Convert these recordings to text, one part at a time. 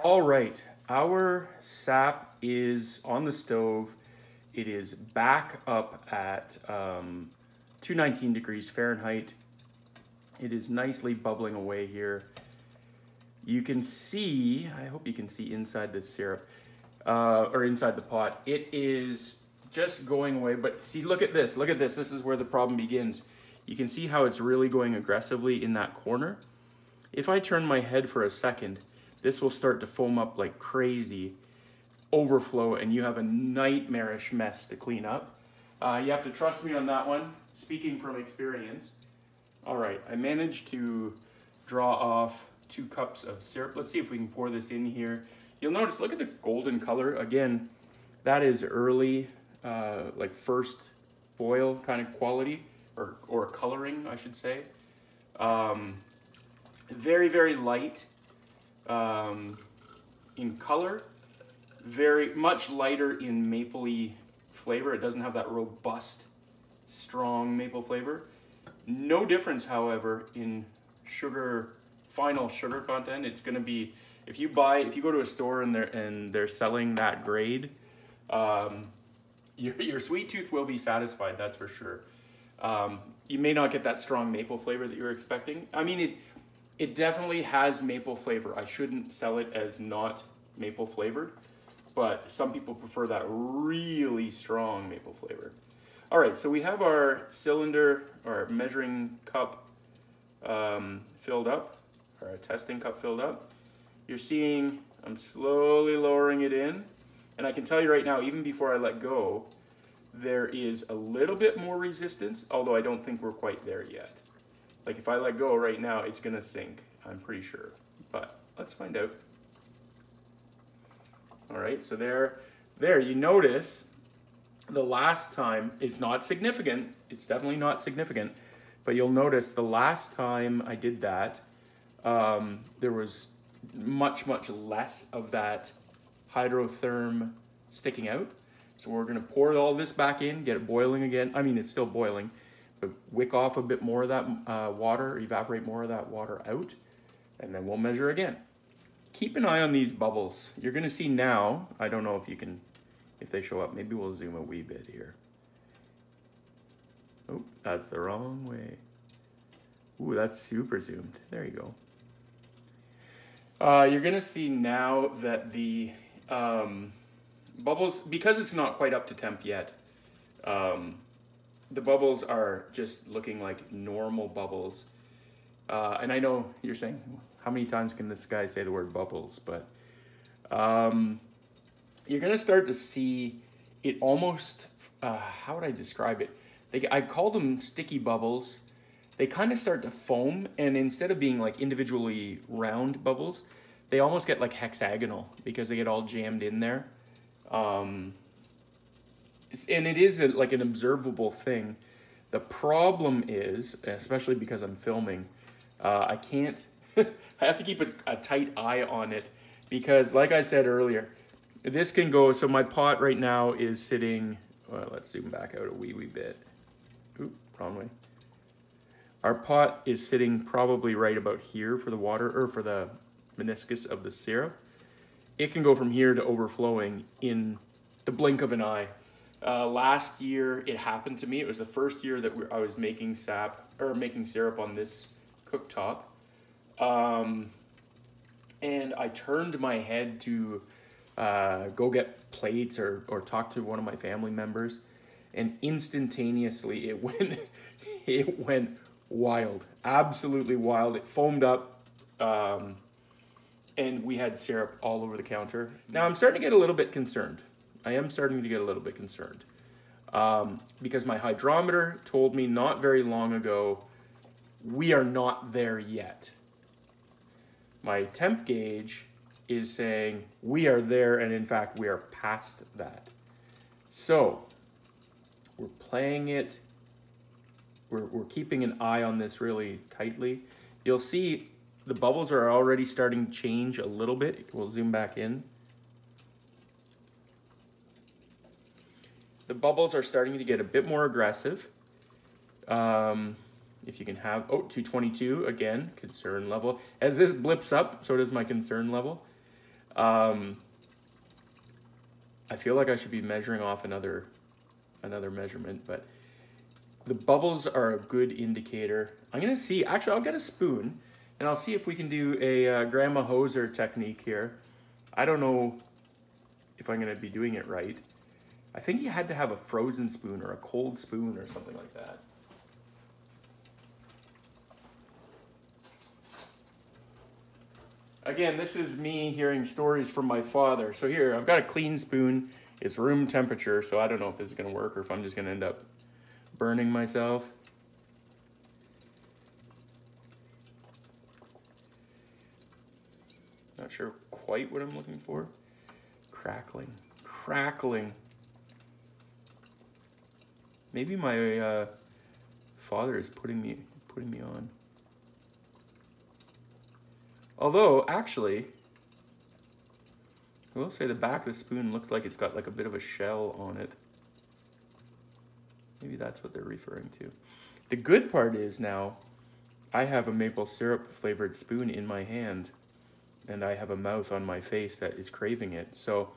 All right, our sap is on the stove. It is back up at 219 degrees Fahrenheit. It is nicely bubbling away here. You can see, I hope you can see inside this syrup, or inside the pot. It is just going away, but see, look at this, this is where the problem begins. You can see how it's really going aggressively in that corner. If I turn my head for a second, this will start to foam up like crazy, overflow, and you have a nightmarish mess to clean up. You have to trust me on that one, speaking from experience. All right, I managed to draw off 2 cups of syrup. Let's see if we can pour this in here. You'll notice, look at the golden color. Again, that is early, like first boil kind of quality, or coloring, I should say. Very, very light in color, very much lighter in mapley flavor. It doesn't have that robust, strong maple flavor. No difference, however, in sugar, final sugar content. It's going to be, if you go to a store and they're selling that grade, your sweet tooth will be satisfied, that's for sure. You may not get that strong maple flavor that you're expecting. I mean, it definitely has maple flavor. I shouldn't sell it as not maple flavored, but some people prefer that really strong maple flavor. All right, so we have our cylinder, or measuring cup filled up, or a testing cup filled up. You're seeing I'm slowly lowering it in, and I can tell you right now, even before I let go, there is a little bit more resistance, although I don't think we're quite there yet. Like if I let go right now, it's gonna sink, I'm pretty sure. But let's find out. All right, so there, you notice the last time, it's not significant, it's definitely not significant, but you'll notice the last time I did that, there was much, much less of that hydrotherm sticking out. So we're gonna pour all this back in, get it boiling again. I mean, it's still boiling, but wick off a bit more of that water, evaporate more of that water out, and then we'll measure again. Keep an eye on these bubbles. You're gonna see now, I don't know if they show up, maybe we'll zoom a wee bit here. Oh, that's the wrong way. Ooh, that's super zoomed. There you go. You're gonna see now that the bubbles, because it's not quite up to temp yet, the bubbles are just looking like normal bubbles. And I know you're saying, how many times can this guy say the word bubbles? But you're gonna start to see it almost, how would I describe it? I call them sticky bubbles. They kind of start to foam, and instead of being like individually round bubbles, they almost get like hexagonal because they get all jammed in there. And it is like an observable thing. The problem is, especially because I'm filming, I can't, I have to keep a tight eye on it because like I said earlier, this can go, so my pot right now is sitting, well, let's zoom back out a wee bit. Oop, wrong way. Our pot is sitting probably right about here for the water, or for the meniscus of the syrup. It can go from here to overflowing in the blink of an eye. Last year it happened to me. It was the first year that I was making syrup on this cooktop. And I turned my head to go get plates or talk to one of my family members, and instantaneously it went wild, absolutely wild. It foamed up, and we had syrup all over the counter. Now I'm starting to get a little bit concerned. I am starting to get a little bit concerned because my hydrometer told me not very long ago, we are not there yet. My temp gauge is saying we are there, and in fact we are past that. So we're playing it, we're keeping an eye on this really tightly. You'll see the bubbles are already starting to change a little bit. We'll zoom back in. The bubbles are starting to get a bit more aggressive. If you can have, 222, again, concern level. As this blips up, so does my concern level. I feel like I should be measuring off another measurement, but the bubbles are a good indicator. I'm gonna see, actually I'll get a spoon and I'll see if we can do a CanuckHoser technique here. I don't know if I'm gonna be doing it right. I think you had to have a frozen spoon or a cold spoon or something like that. Again, this is me hearing stories from my father. So here, I've got a clean spoon. It's room temperature, so I don't know if this is gonna work or if I'm just gonna end up burning myself. Not sure quite what I'm looking for. Crackling, crackling. Maybe my father is putting me on. Although, actually, I will say the back of the spoon looks like it's got like a bit of a shell on it. Maybe that's what they're referring to. The good part is now, I have a maple syrup flavored spoon in my hand, and I have a mouth on my face that is craving it. So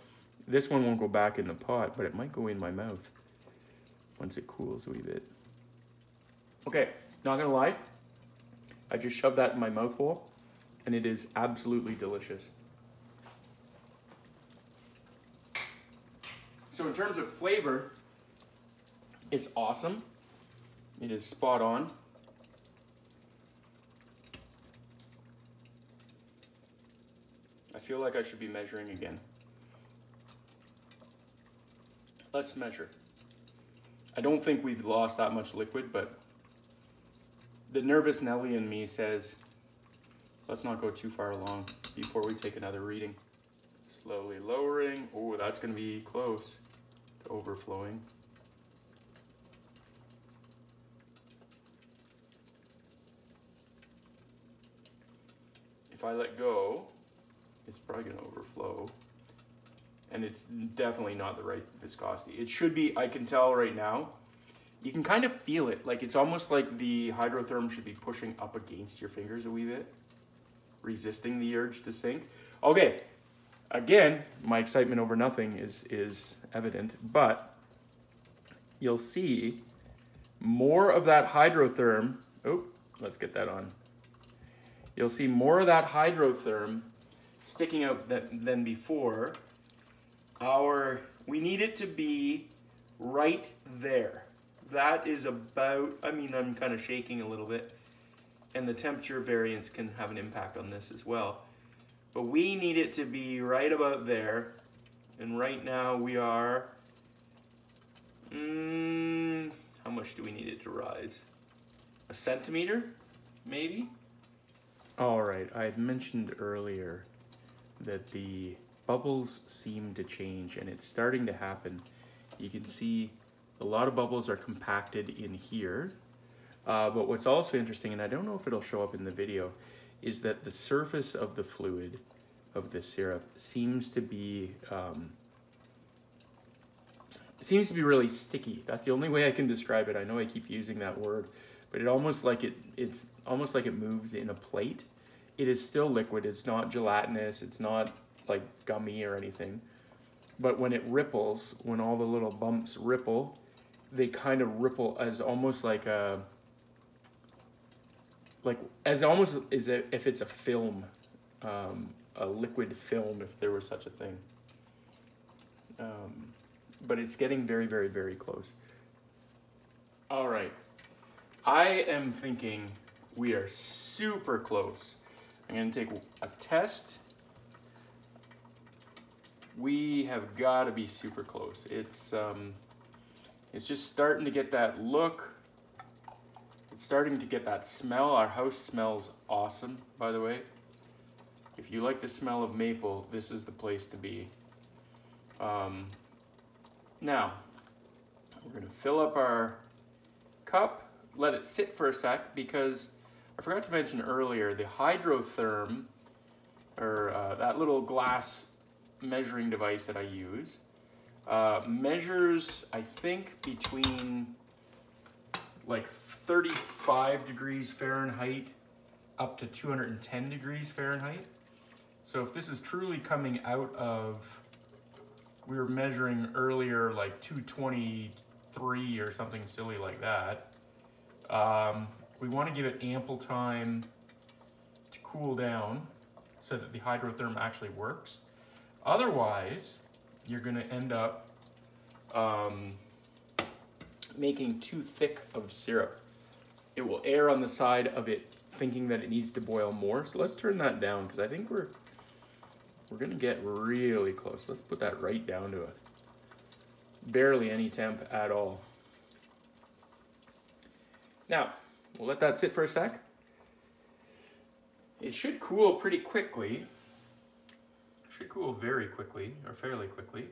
this one won't go back in the pot, but it might go in my mouth once it cools a wee bit. Okay, not gonna lie, I just shoved that in my mouth hole, and it is absolutely delicious. So in terms of flavor, it's awesome. It is spot on. I feel like I should be measuring again. Let's measure. I don't think we've lost that much liquid, but the nervous Nelly in me says, let's not go too far along before we take another reading. Slowly lowering. Oh, that's gonna be close to overflowing. If I let go, it's probably gonna overflow. And it's definitely not the right viscosity. It should be, I can tell right now, you can kind of feel it. Like it's almost like the hydrotherm should be pushing up against your fingers a wee bit, resisting the urge to sink. Okay, again, my excitement over nothing is evident, but you'll see more of that hydrotherm. Oh, let's get that on. You'll see more of that hydrotherm sticking out than before. We need it to be right there. That is about, I mean, I'm kind of shaking a little bit, and the temperature variance can have an impact on this as well. But we need it to be right about there. And right now we are, how much do we need it to rise? A centimeter, maybe? All right, I had mentioned earlier that the bubbles seem to change, and it's starting to happen. You can see a lot of bubbles are compacted in here. But what's also interesting, and I don't know if it'll show up in the video, is that the surface of the fluid of the syrup seems to be really sticky. That's the only way I can describe it. I know I keep using that word, but it's almost like it moves in a plate. It is still liquid. It's not gelatinous. It's not like gummy or anything. But when it ripples, when all the little bumps ripple, they kind of ripple as almost like almost as if it's a film, a liquid film, if there was such a thing. But it's getting very, very, very close. All right, I am thinking we are super close. I'm gonna take a test. We have got to be super close. It's just starting to get that look. It's starting to get that smell. Our house smells awesome, by the way. If you like the smell of maple, this is the place to be. Now, we're gonna fill up our cup, let it sit for a sec, because I forgot to mention earlier, the hydrotherm, or that little glass measuring device that I use, measures, I think, between like 35 degrees Fahrenheit up to 210 degrees Fahrenheit. So if this is truly coming out of, we were measuring earlier like 223 or something silly like that, we want to give it ample time to cool down so that the hydrotherm actually works. Otherwise, you're going to end up making too thick of syrup. It will err on the side of it thinking that it needs to boil more. So let's turn that down, because I think we're going to get really close. Let's put that right down to barely any temp at all. Now, we'll let that sit for a sec. It should cool pretty quickly. It should cool very quickly, or fairly quickly.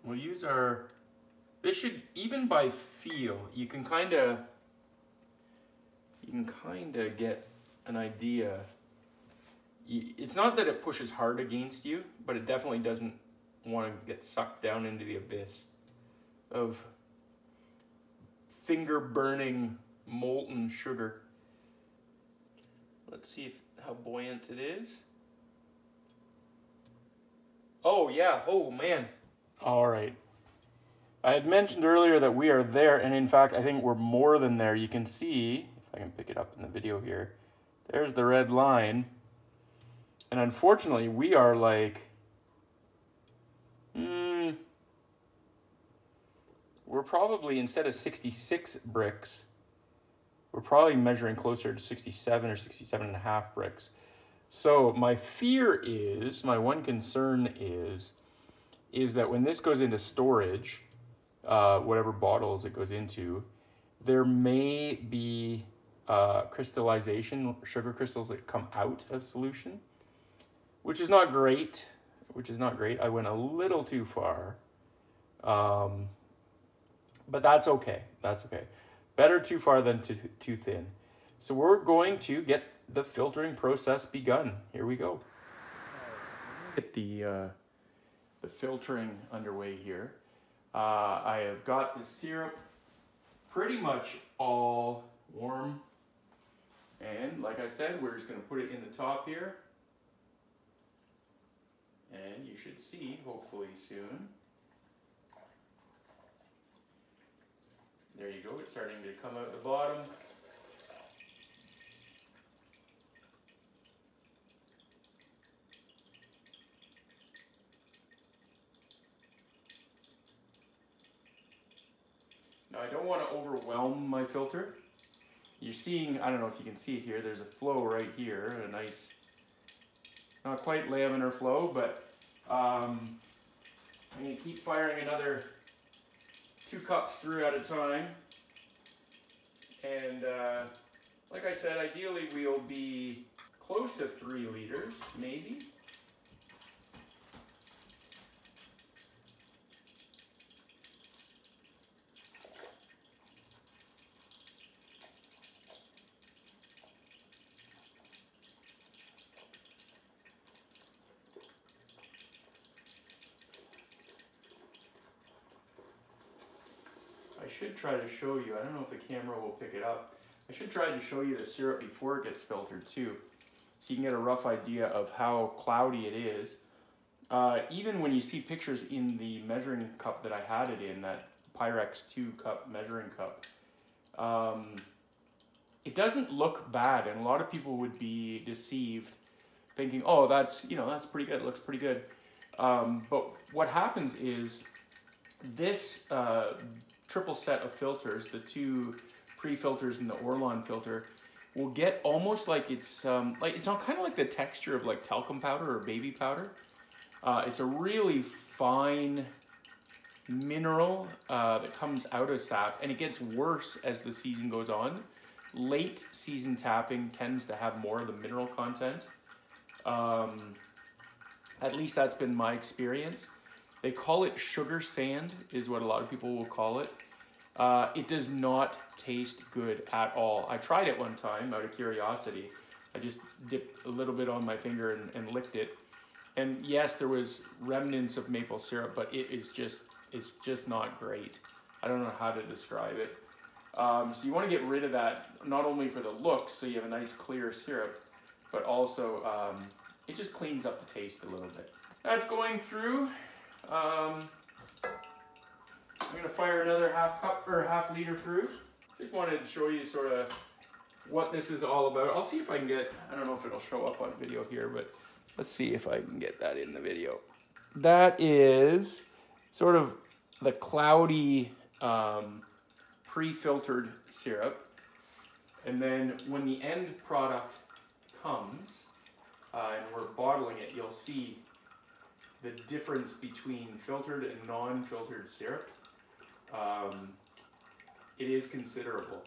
We'll use our, this should, even by feel, you can kind of get an idea. It's not that it pushes hard against you, but it definitely doesn't want to get sucked down into the abyss of finger burning molten sugar. Let's see how buoyant it is. Oh yeah, oh man. All right. I had mentioned earlier that we are there, and in fact, I think we're more than there. You can see, if I can pick it up in the video here, there's the red line. And unfortunately, we are like, we're probably, instead of 66 bricks, we're probably measuring closer to 67 or 67 and a half bricks. So my fear is, my one concern is that when this goes into storage, whatever bottles it goes into, there may be crystallization, sugar crystals that come out of solution, which is not great, I went a little too far, but that's okay, Better too far than too thin. So we're going to get the filtering process begun. Here we go. Get the filtering underway here. I have got the syrup pretty much all warm. And like I said, we're just gonna put it in the top here. And you should see, hopefully soon. There you go, it's starting to come out the bottom. Now I don't want to overwhelm my filter. You're seeing, I don't know if you can see it here, there's a flow right here, a nice, not quite laminar flow, but I'm going to keep firing another 2 cups through at a time. And like I said, ideally we'll be close to 3 liters, maybe. I should try to show you, I don't know if the camera will pick it up, I should try to show you the syrup before it gets filtered too, so you can get a rough idea of how cloudy it is. Even when you see pictures in the measuring cup that I had it in, that Pyrex 2 cup measuring cup, it doesn't look bad, and a lot of people would be deceived thinking, oh, that's pretty good, it looks pretty good. But what happens is this triple set of filters, the 2 pre-filters and the Orlon filter, will get almost like it's kind of like the texture of like talcum powder or baby powder. It's a really fine mineral that comes out of sap, and it gets worse as the season goes on. Late season tapping tends to have more of the mineral content. At least that's been my experience. They call it sugar sand, is what a lot of people will call it. It does not taste good at all. I tried it one time out of curiosity. I just dipped a little bit on my finger and licked it. And yes, there was remnants of maple syrup, but it's just not great. I don't know how to describe it. So you want to get rid of that, not only for the looks, so you have a nice clear syrup, but also it just cleans up the taste a little bit. That's going through. I'm gonna fire another half cup or half liter through. Just wanted to show you sort of what this is all about. I'll see if I can get, I don't know if it'll show up on video here, but let's see if I can get that in the video. That is sort of the cloudy pre-filtered syrup. And then when the end product comes and we're bottling it, you'll see the difference between filtered and non-filtered syrup. It is considerable.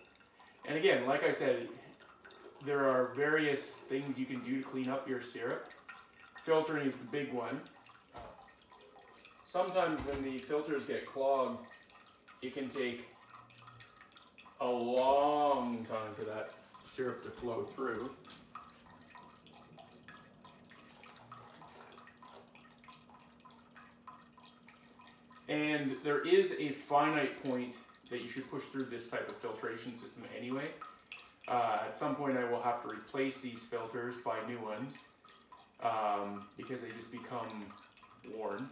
And again, like I said, there are various things you can do to clean up your syrup. Filtering is the big one. Sometimes when the filters get clogged, it can take a long time for that syrup to flow through. And there is a finite point that you should push through this type of filtration system anyway. At some point I will have to replace these filters by new ones because they just become worn.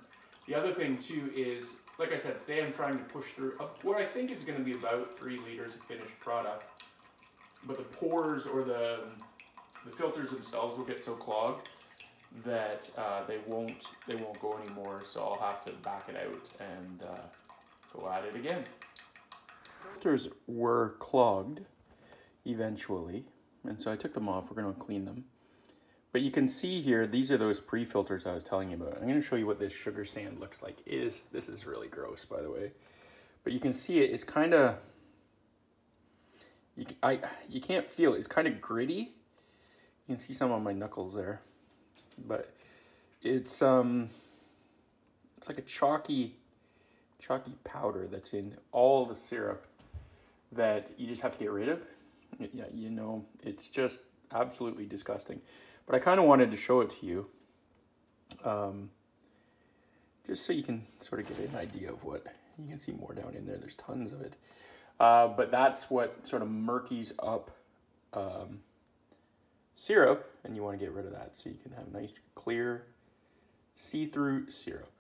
The other thing too is, like I said, today I'm trying to push through what I think is going to be about 3 liters of finished product. But the pores or the filters themselves will get so clogged that they won't go anymore. So I'll have to back it out and go at it again. Filters were clogged eventually, and so I took them off. We're going to clean them. But you can see here, these are those pre-filters I was telling you about. I'm going to show you what this sugar sand looks like. This is really gross, by the way. But you can see it. It's kind of, you can't feel it. It's kind of gritty. You can see some on my knuckles there. But it's like a chalky powder that's in all the syrup that you just have to get rid of. Yeah, you know, it's just absolutely disgusting. But I kind of wanted to show it to you, just so you can sort of get an idea of what, you can see more down in there, there's tons of it. But that's what sort of murkies up syrup, and you want to get rid of that so you can have nice, clear, see-through syrup.